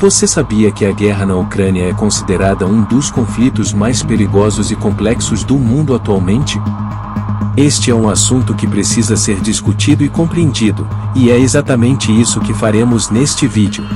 Você sabia que a guerra na Ucrânia é considerada um dos conflitos mais perigosos e complexos do mundo atualmente? Este é um assunto que precisa ser discutido e compreendido, e é exatamente isso que faremos neste vídeo.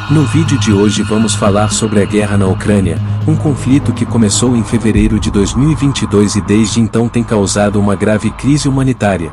No vídeo de hoje vamos falar sobre a guerra na Ucrânia, um conflito que começou em fevereiro de 2022 e desde então tem causado uma grave crise humanitária.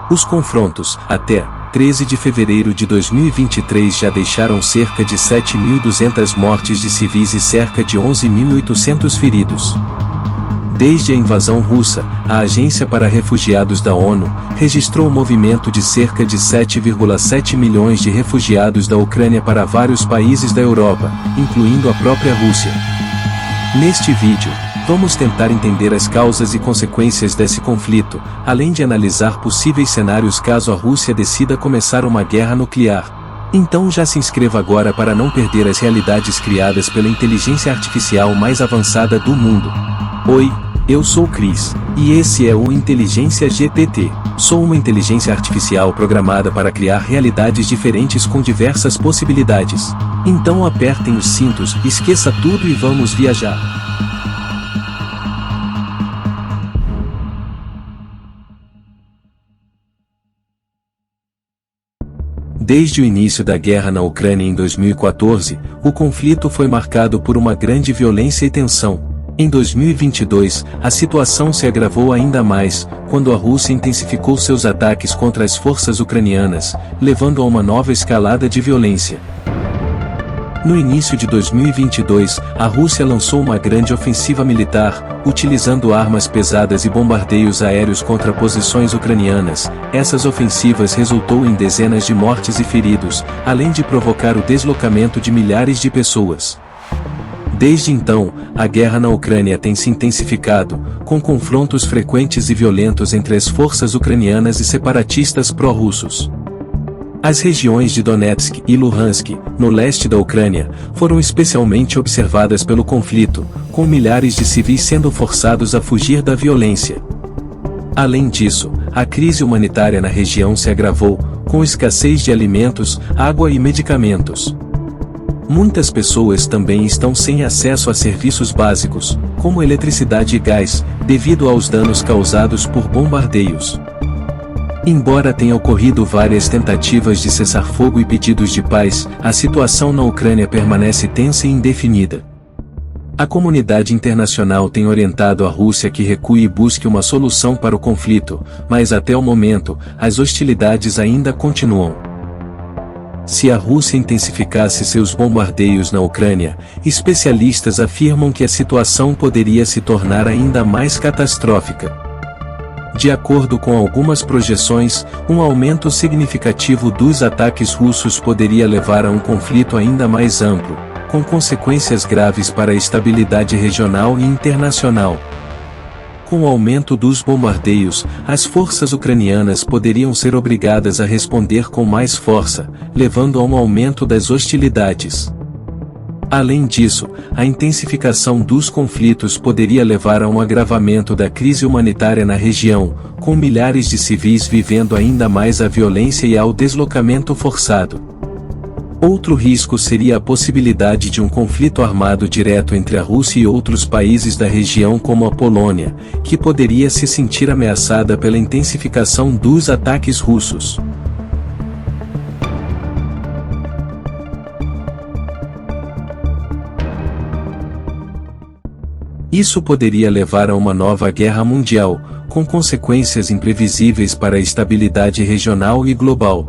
Os confrontos, até 13 de fevereiro de 2023 já deixaram cerca de 7.200 mortes de civis e cerca de 11.800 feridos. Desde a invasão russa, a Agência para Refugiados da ONU registrou o movimento de cerca de 7,7 milhões de refugiados da Ucrânia para vários países da Europa, incluindo a própria Rússia. Neste vídeo, vamos tentar entender as causas e consequências desse conflito, além de analisar possíveis cenários caso a Rússia decida começar uma guerra nuclear. Então já se inscreva agora para não perder as realidades criadas pela inteligência artificial mais avançada do mundo. Oi, eu sou Chris, e esse é o Inteligência GPT. Sou uma inteligência artificial programada para criar realidades diferentes com diversas possibilidades. Então apertem os cintos, esqueça tudo e vamos viajar. Desde o início da guerra na Ucrânia em 2014, o conflito foi marcado por uma grande violência e tensão. Em 2022, a situação se agravou ainda mais, quando a Rússia intensificou seus ataques contra as forças ucranianas, levando a uma nova escalada de violência. No início de 2022, a Rússia lançou uma grande ofensiva militar, utilizando armas pesadas e bombardeios aéreos contra posições ucranianas. Essas ofensivas resultou em dezenas de mortes e feridos, além de provocar o deslocamento de milhares de pessoas. Desde então, a guerra na Ucrânia tem se intensificado, com confrontos frequentes e violentos entre as forças ucranianas e separatistas pró-russos. As regiões de Donetsk e Luhansk, no leste da Ucrânia, foram especialmente observadas pelo conflito, com milhares de civis sendo forçados a fugir da violência. Além disso, a crise humanitária na região se agravou, com escassez de alimentos, água e medicamentos. Muitas pessoas também estão sem acesso a serviços básicos, como eletricidade e gás, devido aos danos causados por bombardeios. Embora tenha ocorrido várias tentativas de cessar-fogo e pedidos de paz, a situação na Ucrânia permanece tensa e indefinida. A comunidade internacional tem orientado a Rússia que recue e busque uma solução para o conflito, mas até o momento, as hostilidades ainda continuam. Se a Rússia intensificasse seus bombardeios na Ucrânia, especialistas afirmam que a situação poderia se tornar ainda mais catastrófica. De acordo com algumas projeções, um aumento significativo dos ataques russos poderia levar a um conflito ainda mais amplo, com consequências graves para a estabilidade regional e internacional. Com o aumento dos bombardeios, as forças ucranianas poderiam ser obrigadas a responder com mais força, levando a um aumento das hostilidades. Além disso, a intensificação dos conflitos poderia levar a um agravamento da crise humanitária na região, com milhares de civis vivendo ainda mais a violência e ao deslocamento forçado. Outro risco seria a possibilidade de um conflito armado direto entre a Rússia e outros países da região como a Polônia, que poderia se sentir ameaçada pela intensificação dos ataques russos. Isso poderia levar a uma nova guerra mundial, com consequências imprevisíveis para a estabilidade regional e global.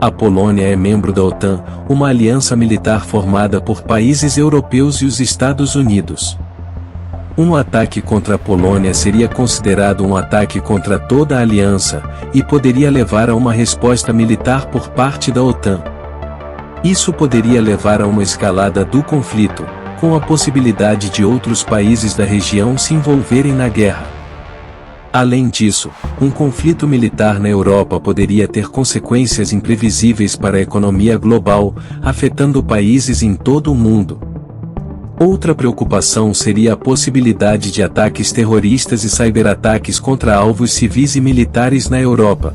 A Polônia é membro da OTAN, uma aliança militar formada por países europeus e os Estados Unidos. Um ataque contra a Polônia seria considerado um ataque contra toda a aliança, e poderia levar a uma resposta militar por parte da OTAN. Isso poderia levar a uma escalada do conflito, com a possibilidade de outros países da região se envolverem na guerra. Além disso, um conflito militar na Europa poderia ter consequências imprevisíveis para a economia global, afetando países em todo o mundo. Outra preocupação seria a possibilidade de ataques terroristas e cyberataques contra alvos civis e militares na Europa.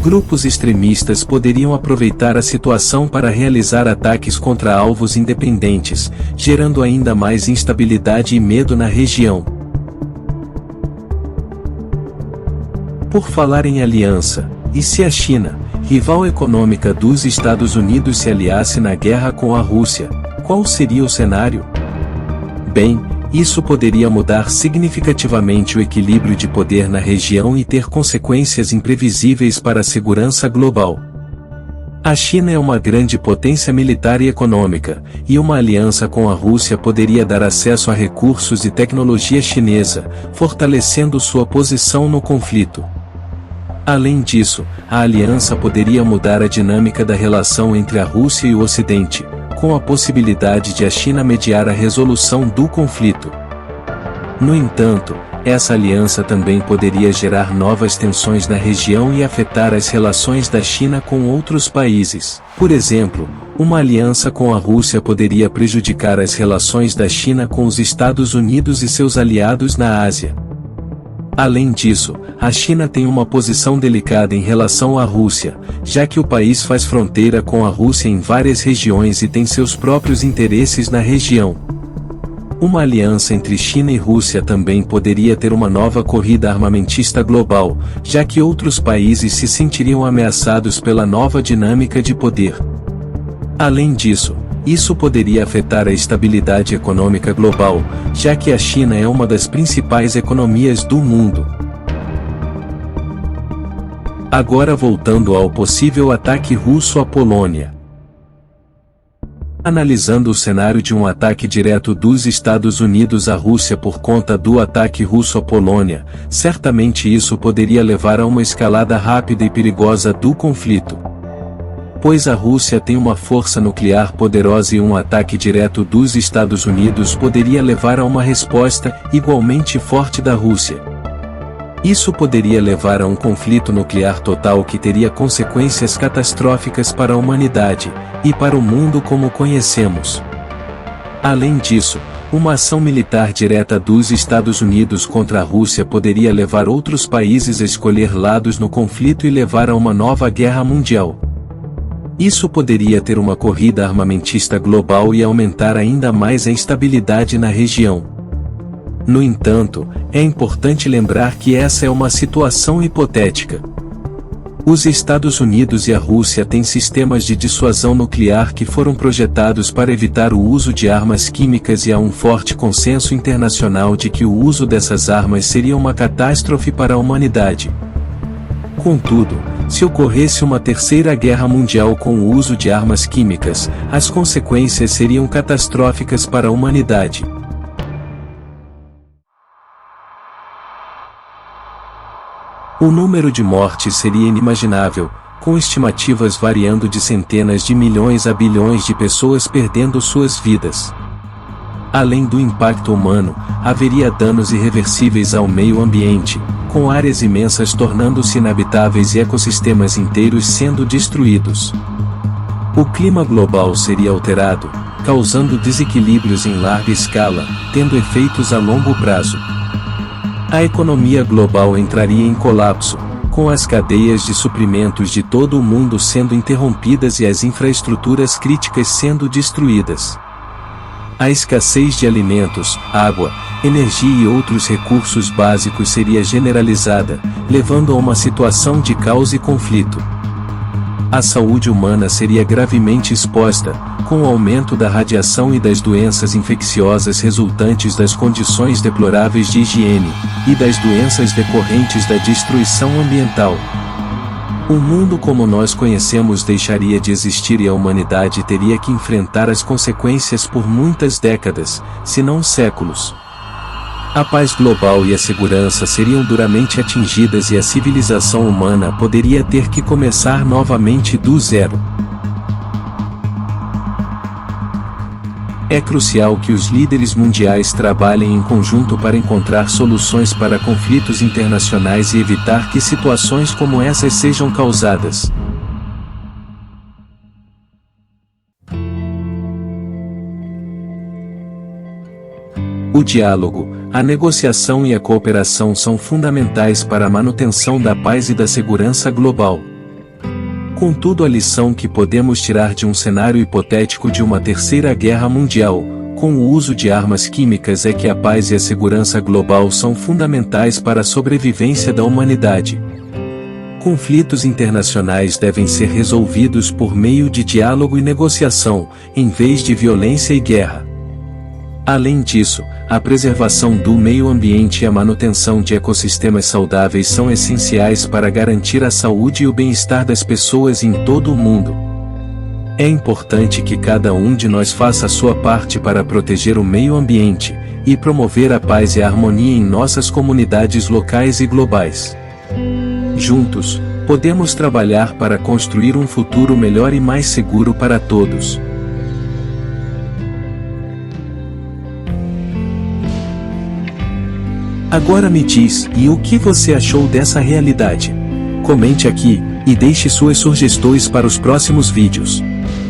Grupos extremistas poderiam aproveitar a situação para realizar ataques contra alvos independentes, gerando ainda mais instabilidade e medo na região. Por falar em aliança, e se a China, rival econômica dos Estados Unidos, se aliasse na guerra com a Rússia, qual seria o cenário? Bem, isso poderia mudar significativamente o equilíbrio de poder na região e ter consequências imprevisíveis para a segurança global. A China é uma grande potência militar e econômica, e uma aliança com a Rússia poderia dar acesso a recursos e tecnologia chinesa, fortalecendo sua posição no conflito. Além disso, a aliança poderia mudar a dinâmica da relação entre a Rússia e o Ocidente, com a possibilidade de a China mediar a resolução do conflito. No entanto, essa aliança também poderia gerar novas tensões na região e afetar as relações da China com outros países. Por exemplo, uma aliança com a Rússia poderia prejudicar as relações da China com os Estados Unidos e seus aliados na Ásia. Além disso, a China tem uma posição delicada em relação à Rússia, já que o país faz fronteira com a Rússia em várias regiões e tem seus próprios interesses na região. Uma aliança entre China e Rússia também poderia ter uma nova corrida armamentista global, já que outros países se sentiriam ameaçados pela nova dinâmica de poder. Além disso, isso poderia afetar a estabilidade econômica global, já que a China é uma das principais economias do mundo. Agora voltando ao possível ataque russo à Polônia. Analisando o cenário de um ataque direto dos Estados Unidos à Rússia por conta do ataque russo à Polônia, certamente isso poderia levar a uma escalada rápida e perigosa do conflito. Pois a Rússia tem uma força nuclear poderosa e um ataque direto dos Estados Unidos poderia levar a uma resposta igualmente forte da Rússia. Isso poderia levar a um conflito nuclear total que teria consequências catastróficas para a humanidade, e para o mundo como conhecemos. Além disso, uma ação militar direta dos Estados Unidos contra a Rússia poderia levar outros países a escolher lados no conflito e levar a uma nova guerra mundial. Isso poderia ter uma corrida armamentista global e aumentar ainda mais a instabilidade na região. No entanto, é importante lembrar que essa é uma situação hipotética. Os Estados Unidos e a Rússia têm sistemas de dissuasão nuclear que foram projetados para evitar o uso de armas químicas e há um forte consenso internacional de que o uso dessas armas seria uma catástrofe para a humanidade. Contudo, se ocorresse uma terceira guerra mundial com o uso de armas químicas, as consequências seriam catastróficas para a humanidade. O número de mortes seria inimaginável, com estimativas variando de centenas de milhões a bilhões de pessoas perdendo suas vidas. Além do impacto humano, haveria danos irreversíveis ao meio ambiente, com áreas imensas tornando-se inabitáveis e ecossistemas inteiros sendo destruídos. O clima global seria alterado, causando desequilíbrios em larga escala, tendo efeitos a longo prazo. A economia global entraria em colapso, com as cadeias de suprimentos de todo o mundo sendo interrompidas e as infraestruturas críticas sendo destruídas. A escassez de alimentos, água, energia e outros recursos básicos seria generalizada, levando a uma situação de caos e conflito. A saúde humana seria gravemente exposta, com o aumento da radiação e das doenças infecciosas resultantes das condições deploráveis de higiene, e das doenças decorrentes da destruição ambiental. O mundo como nós conhecemos deixaria de existir e a humanidade teria que enfrentar as consequências por muitas décadas, se não séculos. A paz global e a segurança seriam duramente atingidas e a civilização humana poderia ter que começar novamente do zero. É crucial que os líderes mundiais trabalhem em conjunto para encontrar soluções para conflitos internacionais e evitar que situações como essas sejam causadas. O diálogo, a negociação e a cooperação são fundamentais para a manutenção da paz e da segurança global. Contudo, a lição que podemos tirar de um cenário hipotético de uma terceira guerra mundial, com o uso de armas químicas, é que a paz e a segurança global são fundamentais para a sobrevivência da humanidade. Conflitos internacionais devem ser resolvidos por meio de diálogo e negociação, em vez de violência e guerra. Além disso, a preservação do meio ambiente e a manutenção de ecossistemas saudáveis são essenciais para garantir a saúde e o bem-estar das pessoas em todo o mundo. É importante que cada um de nós faça a sua parte para proteger o meio ambiente e promover a paz e a harmonia em nossas comunidades locais e globais. Juntos, podemos trabalhar para construir um futuro melhor e mais seguro para todos. Agora me diz, e o que você achou dessa realidade? Comente aqui, e deixe suas sugestões para os próximos vídeos.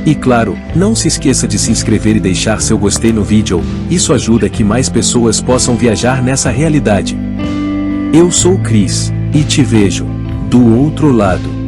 E claro, não se esqueça de se inscrever e deixar seu gostei no vídeo, isso ajuda que mais pessoas possam viajar nessa realidade. Eu sou o Chris, e te vejo do outro lado.